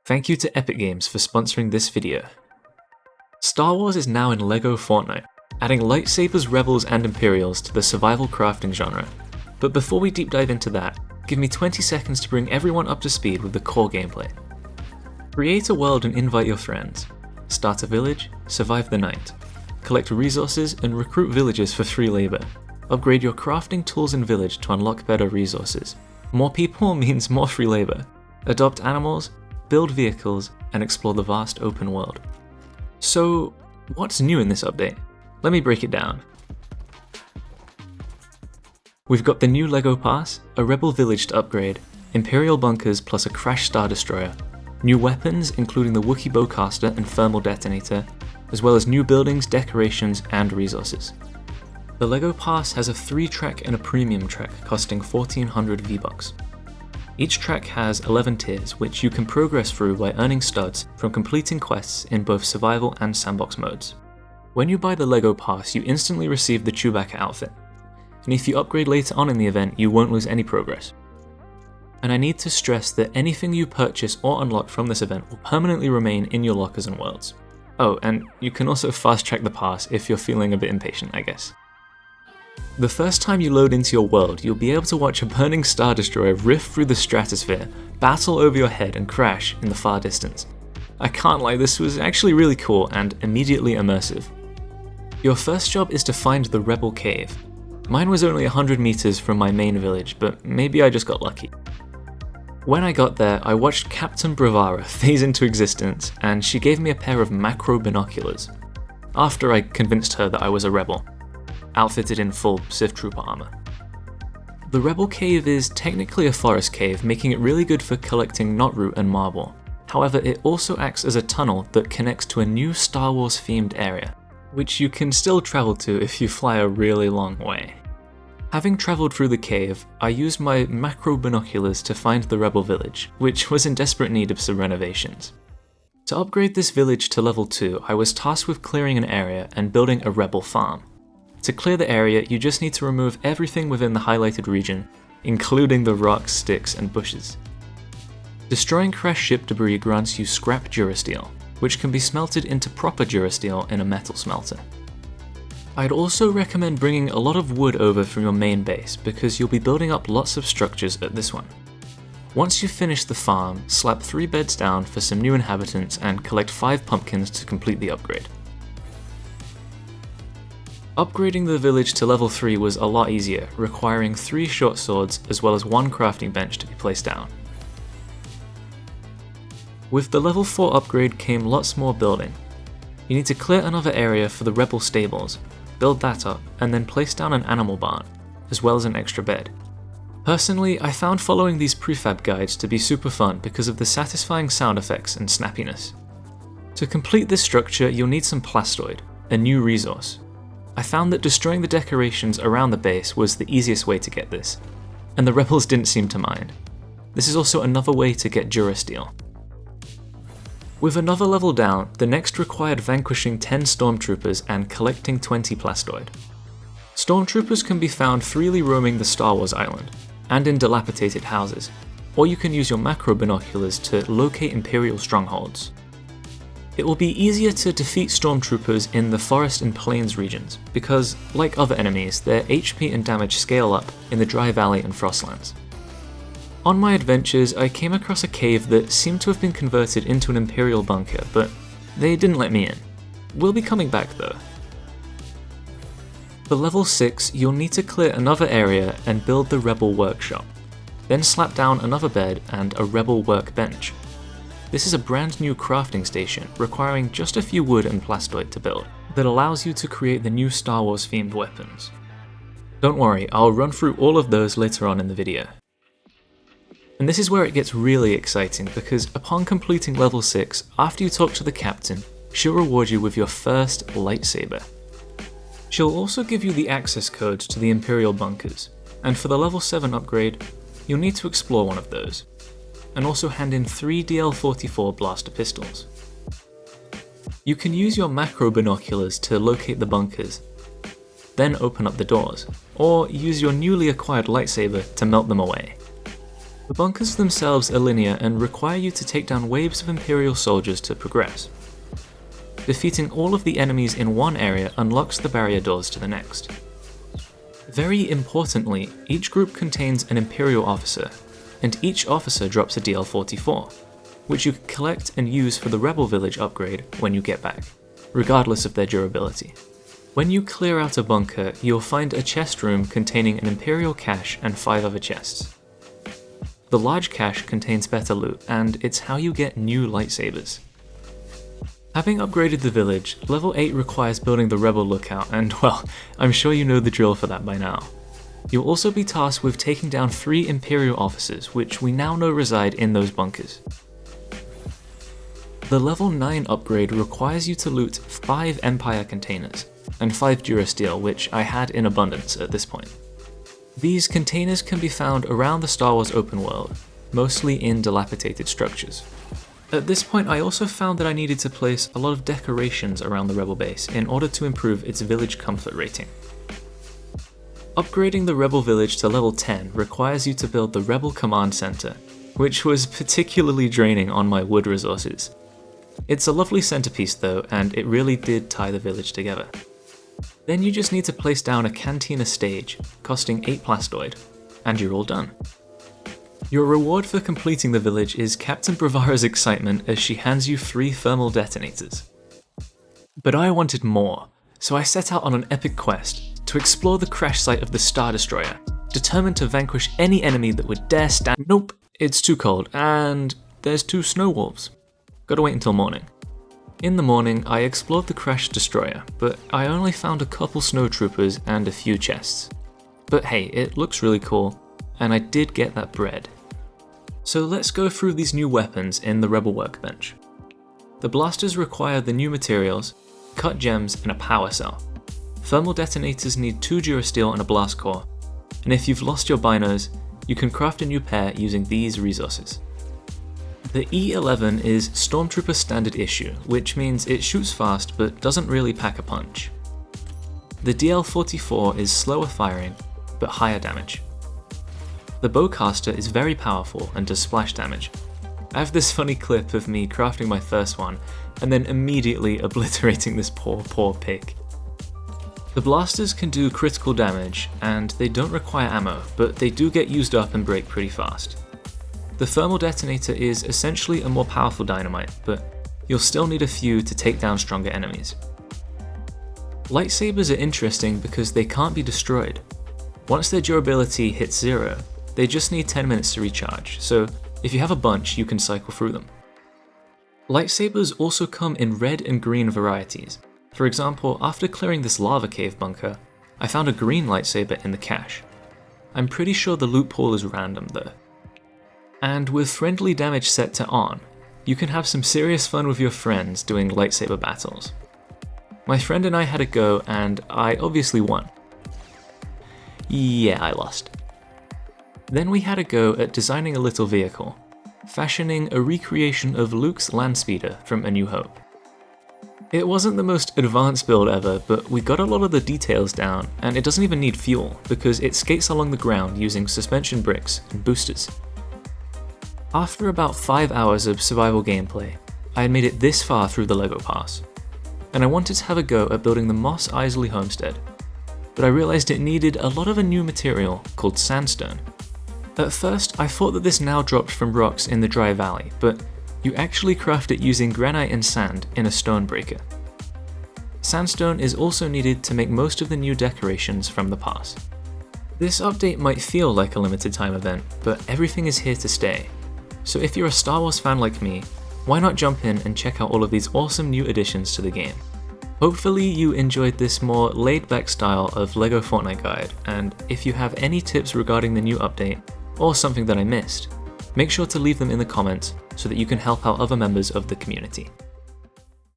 Thank you to Epic Games for sponsoring this video. Star Wars is now in LEGO Fortnite, adding lightsabers, rebels and Imperials to the survival crafting genre. But before we deep dive into that, give me 20 seconds to bring everyone up to speed with the core gameplay. Create a world and invite your friends. Start a village, survive the night. Collect resources and recruit villagers for free labor. Upgrade your crafting tools in village to unlock better resources. More people means more free labor. Adopt animals, build vehicles, and explore the vast open world. So, what's new in this update? Let me break it down. We've got the new LEGO Pass, a rebel village to upgrade, Imperial Bunkers plus a crash star destroyer, new weapons including the Wookiee bowcaster and thermal detonator, as well as new buildings, decorations, and resources. The LEGO Pass has a 3-track and a premium track costing 1400 V-Bucks. Each track has 11 tiers, which you can progress through by earning studs from completing quests in both survival and sandbox modes. When you buy the LEGO Pass, you instantly receive the Chewbacca outfit, and if you upgrade later on in the event, you won't lose any progress. And I need to stress that anything you purchase or unlock from this event will permanently remain in your lockers and worlds. Oh, and you can also fast track the pass if you're feeling a bit impatient, I guess. The first time you load into your world, you'll be able to watch a burning Star Destroyer rift through the stratosphere, battle over your head and crash in the far distance. I can't lie, this was actually really cool and immediately immersive. Your first job is to find the Rebel Cave. Mine was only 100 meters from my main village, but maybe I just got lucky. When I got there, I watched Captain Bravara phase into existence, and she gave me a pair of macro binoculars, after I convinced her that I was a rebel, outfitted in full Sith Trooper armor. The Rebel Cave is technically a forest cave, making it really good for collecting knotroot and marble. However, it also acts as a tunnel that connects to a new Star Wars themed area, which you can still travel to if you fly a really long way. Having travelled through the cave, I used my macro binoculars to find the Rebel village, which was in desperate need of some renovations. To upgrade this village to level 2, I was tasked with clearing an area and building a Rebel farm. To clear the area, you just need to remove everything within the highlighted region, including the rocks, sticks, and bushes. Destroying crashed ship debris grants you scrap durasteel, which can be smelted into proper durasteel in a metal smelter. I'd also recommend bringing a lot of wood over from your main base, because you'll be building up lots of structures at this one. Once you've finished the farm, slap 3 beds down for some new inhabitants and collect 5 pumpkins to complete the upgrade. Upgrading the village to level 3 was a lot easier, requiring 3 short swords as well as 1 crafting bench to be placed down. With the level 4 upgrade came lots more building. You need to clear another area for the Rebel stables, build that up, and then place down an animal barn, as well as an extra bed. Personally, I found following these prefab guides to be super fun because of the satisfying sound effects and snappiness. To complete this structure, you'll need some plastoid, a new resource. I found that destroying the decorations around the base was the easiest way to get this, and the rebels didn't seem to mind. This is also another way to get durasteel. With another level down, the next required vanquishing 10 stormtroopers and collecting 20 plastoid. Stormtroopers can be found freely roaming the Star Wars island, and in dilapidated houses, or you can use your macro binoculars to locate Imperial strongholds. It will be easier to defeat stormtroopers in the forest and plains regions, because, like other enemies, their HP and damage scale up in the Dry Valley and Frostlands. On my adventures, I came across a cave that seemed to have been converted into an Imperial bunker, but they didn't let me in. We'll be coming back though. For level 6, you'll need to clear another area and build the Rebel workshop, then slap down another bed and a Rebel workbench. This is a brand new crafting station, requiring just a few wood and plastoid to build, that allows you to create the new Star Wars themed weapons. Don't worry, I'll run through all of those later on in the video. And this is where it gets really exciting, because upon completing level 6, after you talk to the captain, she'll reward you with your first lightsaber. She'll also give you the access codes to the Imperial Bunkers, and for the level 7 upgrade, you'll need to explore one of those, and also hand in 3 DL-44 blaster pistols. You can use your macro binoculars to locate the bunkers, then open up the doors, or use your newly acquired lightsaber to melt them away. The bunkers themselves are linear and require you to take down waves of Imperial soldiers to progress. Defeating all of the enemies in one area unlocks the barrier doors to the next. Very importantly, each group contains an Imperial officer, and each officer drops a DL-44, which you can collect and use for the Rebel Village upgrade when you get back, regardless of their durability. When you clear out a bunker, you'll find a chest room containing an Imperial cache and 5 other chests. The large cache contains better loot, and it's how you get new lightsabers. Having upgraded the village, level 8 requires building the Rebel lookout, and well, I'm sure you know the drill for that by now. You'll also be tasked with taking down 3 Imperial officers, which we now know reside in those bunkers. The level 9 upgrade requires you to loot 5 Empire containers, and 5 Durasteel, which I had in abundance at this point. These containers can be found around the Star Wars open world, mostly in dilapidated structures. At this point, I also found that I needed to place a lot of decorations around the Rebel base in order to improve its village comfort rating. Upgrading the Rebel village to level 10 requires you to build the Rebel Command Center, which was particularly draining on my wood resources. It's a lovely centerpiece though, and it really did tie the village together. Then you just need to place down a Cantina stage, costing 8 plastoid, and you're all done. Your reward for completing the village is Captain Bravara's excitement as she hands you 3 thermal detonators. But I wanted more, so I set out on an epic quest to explore the crash site of the Star Destroyer, determined to vanquish any enemy that would dare stand— Nope, it's too cold, and there's 2 snow wolves. Gotta wait until morning. In the morning, I explored the crashed destroyer, but I only found a couple snowtroopers and a few chests. But hey, it looks really cool, and I did get that bread. So let's go through these new weapons in the Rebel workbench. The blasters require the new materials, cut gems, and a power cell. Thermal detonators need 2 Durasteel and a blast core, and if you've lost your binos, you can craft a new pair using these resources. The E11 is Stormtrooper Standard Issue, which means it shoots fast but doesn't really pack a punch. The DL-44 is slower firing, but higher damage. The bowcaster is very powerful and does splash damage. I have this funny clip of me crafting my first one, and then immediately obliterating this poor pig. The blasters can do critical damage, and they don't require ammo, but they do get used up and break pretty fast. The thermal detonator is essentially a more powerful dynamite, but you'll still need a few to take down stronger enemies. Lightsabers are interesting because they can't be destroyed. Once their durability hits 0, they just need 10 minutes to recharge, so if you have a bunch, you can cycle through them. Lightsabers also come in red and green varieties. For example, after clearing this lava cave bunker, I found a green lightsaber in the cache. I'm pretty sure the loot pool is random though. And with friendly damage set to on, you can have some serious fun with your friends doing lightsaber battles. My friend and I had a go, and I obviously won. Yeah, I lost. Then we had a go at designing a little vehicle, fashioning a recreation of Luke's Landspeeder from A New Hope. It wasn't the most advanced build ever, but we got a lot of the details down, and it doesn't even need fuel, because it skates along the ground using suspension bricks and boosters. After about 5 hours of survival gameplay, I had made it this far through the LEGO Pass, and I wanted to have a go at building the Mos Eisley homestead, but I realised it needed a lot of a new material called sandstone. At first, I thought that this now dropped from rocks in the dry valley, but you actually craft it using granite and sand in a stone breaker. Sandstone is also needed to make most of the new decorations from the pass. This update might feel like a limited time event, but everything is here to stay. So if you're a Star Wars fan like me, why not jump in and check out all of these awesome new additions to the game. Hopefully you enjoyed this more laid-back style of LEGO Fortnite guide, and if you have any tips regarding the new update, or something that I missed, make sure to leave them in the comments so that you can help out other members of the community.